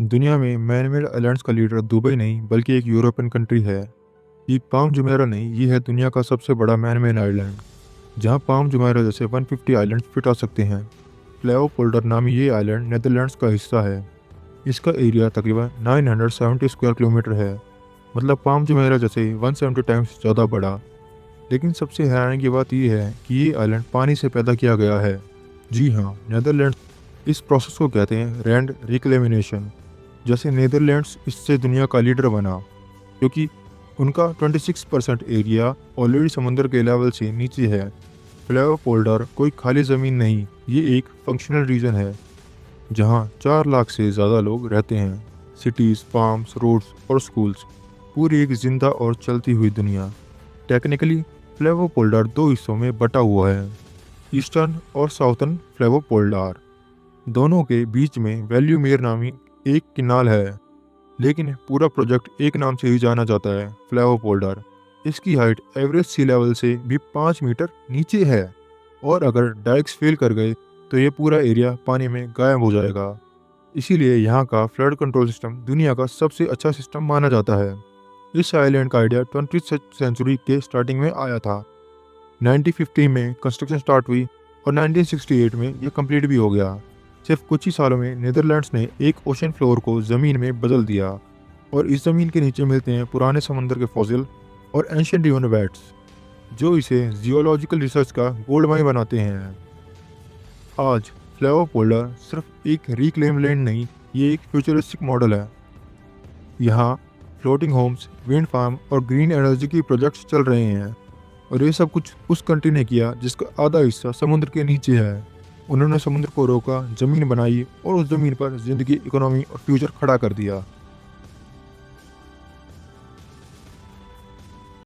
दुनिया में man-made islands का लीडर दुबई नहीं बल्कि एक यूरोपियन कंट्री है। ये पाम जुमेरह नहीं, ये है दुनिया का सबसे बड़ा मैन-मेड आइलैंड, जहाँ पाम जुमेरह जैसे 150 आइलैंड्स फिट आ सकते हैं। लेओपोल्डर नामी ये आइलैंड नीदरलैंड्स का हिस्सा है। इसका एरिया तकरीबन 970 स्क्वायर किलोमीटर है, मतलब पाम जुमेरह जैसे 170 टाइम्स ज़्यादा बड़ा। लेकिन सबसे हैरानी की बात यह है कि ये आइलैंड पानी से पैदा किया गया है। जी हाँ, नीदरलैंड्स इस प्रोसेस को कहते हैं लैंड रिक्लेमिनेशन। जैसे नीदरलैंड्स इससे दुनिया का लीडर बना, क्योंकि उनका 26% एरिया ऑलरेडी समुद्र के लेवल से नीचे है। लेओपोल्डर कोई खाली ज़मीन नहीं, ये एक फंक्शनल रीजन है जहाँ 4 लाख से ज़्यादा लोग रहते हैं। सिटीज़, फार्म्स, रोड्स और स्कूल्स, पूरी एक जिंदा और चलती हुई दुनिया। टेक्निकली फ्लेवोपोल्डर दो हिस्सों में बटा हुआ है, ईस्टर्न और साउथर्न फ्लेवोपोल्डर। दोनों के बीच में वैल्यूमेर नामी एक किनाल है, लेकिन पूरा प्रोजेक्ट एक नाम से ही जाना जाता है, फ्लेवोपोल्डर। इसकी हाइट एवरेज सी लेवल से भी 5 मीटर नीचे है, और अगर डाइक्स फेल कर गए तो ये पूरा एरिया पानी में गायब हो जाएगा। इसीलिए यहाँ का फ्लड कंट्रोल सिस्टम दुनिया का सबसे अच्छा सिस्टम माना जाता है। इस आइलैंड का आइडिया 20th सेंचुरी के स्टार्टिंग में आया था। 1950 में कंस्ट्रक्शन स्टार्ट हुई और 1968 में यह कंप्लीट भी हो गया। सिर्फ कुछ ही सालों में नीदरलैंड्स ने एक ओशन फ्लोर को ज़मीन में बदल दिया, और इस ज़मीन के नीचे मिलते हैं पुराने समंदर के फॉसिल और एंशिएंट ह्यूमन बैट्स, जो इसे जियोलॉजिकल रिसर्च का गोल्ड माइन बनाते हैं। आज फ्लेवोपोल्डर सिर्फ एक रिक्लेम लैंड नहीं, ये एक फ्यूचरिस्टिक मॉडल है। यहाँ फ्लोटिंग होम्स, विंड फार्म और ग्रीन एनर्जी की प्रोजेक्ट्स चल रहे हैं, और ये सब कुछ उस कंट्री ने किया जिसका आधा हिस्सा समुद्र के नीचे है। उन्होंने समुद्र को रोका, ज़मीन बनाई और उस ज़मीन पर ज़िंदगी, इकोनॉमी और फ्यूचर खड़ा कर दिया।